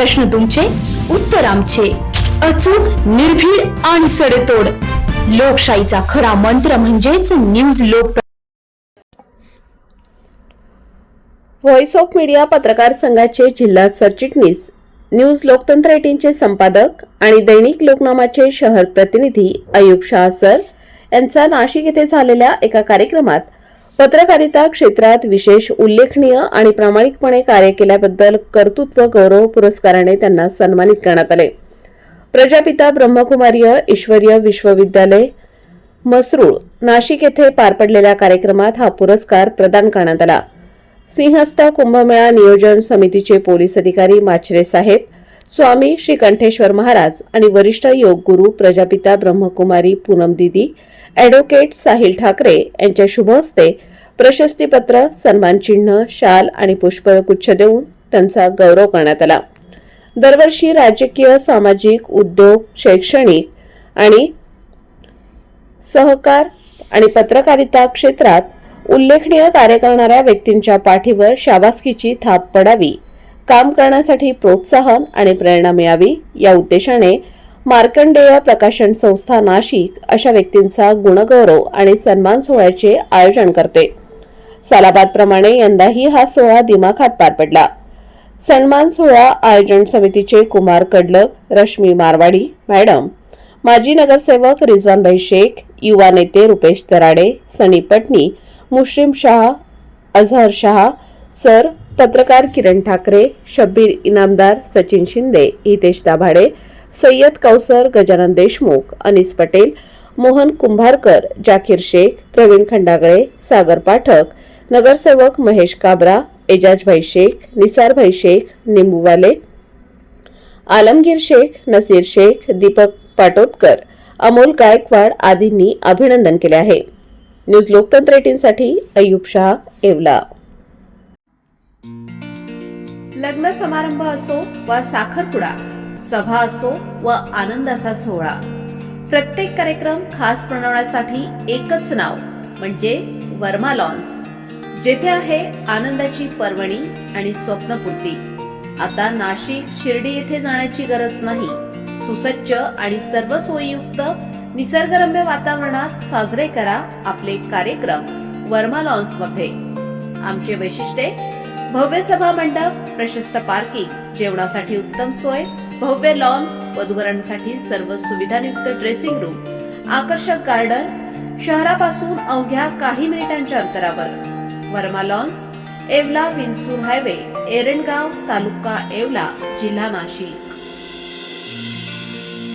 प्रश्न तुमचे, उत्तर आमचे. अचूक, निर्भीड आणि सडेतोड. लोकशाहीचा खरा मंत्र म्हणजेच न्यूज लोकतंत्र. व्हॉइस ऑफ मीडिया पत्रकार संघाचे जिल्हा सरचिटणीस, न्यूज लोकतंत्र 18चे संपादक आणि दैनिक लोकनामाचे शहर प्रतिनिधी अयूब शाह सर यांचा नाशिक येथे झालेल्या एका कार्यक्रमात पत्रकारिता क्षेत्रात विशेष उल्लेखनीय आणि प्रामाणिकपणे कार्य केल्याबद्दल कर्तृत्व गौरव पुरस्काराने त्यांना सन्मानित करण्यात आले. प्रजापिता ब्रह्मकुमारीय ईश्वरीय विश्वविद्यालय मसरूळ नाशिक येथे पार पडलेल्या कार्यक्रमात हा पुरस्कार प्रदान करण्यात आला. सिंहस्थ कुंभमेळा नियोजन समितीचे पोलीस अधिकारी माचरे साहेब, स्वामी श्री कंठेश्वर महाराज आणि वरिष्ठ योग गुरु प्रजापिता ब्रह्मकुमारी पूनम दीदी, ॲडव्होकेट साहिल ठाकरे यांच्या शुभ हस्ते प्रशस्तीपत्र, सन्मान चिन्ह, शाल आणि पुष्पगुच्छ देऊन त्यांचा गौरव करण्यात आला. दरवर्षी राजकीय, सामाजिक, उद्योग, शैक्षणिक आणि सहकार आणि पत्रकारिता क्षेत्रात उल्लेखनीय कार्य करणाऱ्या व्यक्तींच्या पाठीवर शाबासकीची थाप पडावी, काम करण्यासाठी प्रोत्साहन आणि प्रेरणा मिळावी या उद्देशाने मार्कंडेय प्रकाशन संस्था नाशिक अशा व्यक्तींचा गुणगौरव आणि सन्मान सोहळ्याचे आयोजन करते. सालाबादप्रमाणे यंदाही हा सोहळा दिमाखात पार पडला. सन्मान सोहळा आयोजन समितीचे कुमार कडलक, रश्मी मारवाडी मॅडम, माजी नगरसेवक रिजवानभाई शेख, युवा नेते रुपेश दराडे, सनी पटनी, मुश्रीम शाह, अझहर शाह सर, पत्रकार किरण ठाकरे, शब्बीर इनामदार, सचिन शिंदे, हितेश दाभाडे, सय्यद कौसर, गजानन देशमुख, अनीस पटेल, मोहन कुंभारकर, जाकीर शेख, प्रवीण खंडागळे, सागर पाठक, नगरसेवक महेश काबरा, एजाजभाई शेख, निसारभाई शेख, निंबूवाले, आलमगीर शेख, नसीर शेख, दीपक पाटोदकर, अमोल गायकवाड आदींनी अभिनंदन केले आहे. न्यूज लोकतंत्र 18 साठी अयूब शाह, येवला. लग्न समारंभ असो वा साखरपुडा, सभा असो व आनंदाचा सोहळा, प्रत्येक कार्यक्रम खास बनवण्यासाठी एकच नाव म्हणजे वर्मा लॉन्स, जेथे आहे आनंदाची पर्वणी आणि स्वप्नपूर्ती. आता नाशिक, शिर्डी येथे जाण्याची गरज नाही. सुसज्ज आणि सर्व सोयीयुक्त निसर्गरम्य वातावरणात साजरे करा आपले कार्यक्रम वर्मा लॉन्स मध्ये. आमचे वैशिष्ट्ये: भव्य सभा मंडप, प्रशस्त पार्किंग, जेवणासाठी उत्तम सोय, भव्य लॉन, वधूवरांसाठी सर्व सुविधांयुक्त ड्रेसिंग रूम, आकर्षक गार्डन, शहरापासून अवघ्या काही मिनिटांच्या अंतरावर. वर्मा लॉन्स, येवला विंचूर हायवे, एरंडगाव, तालुका येवला, जिल्हा नाशिक.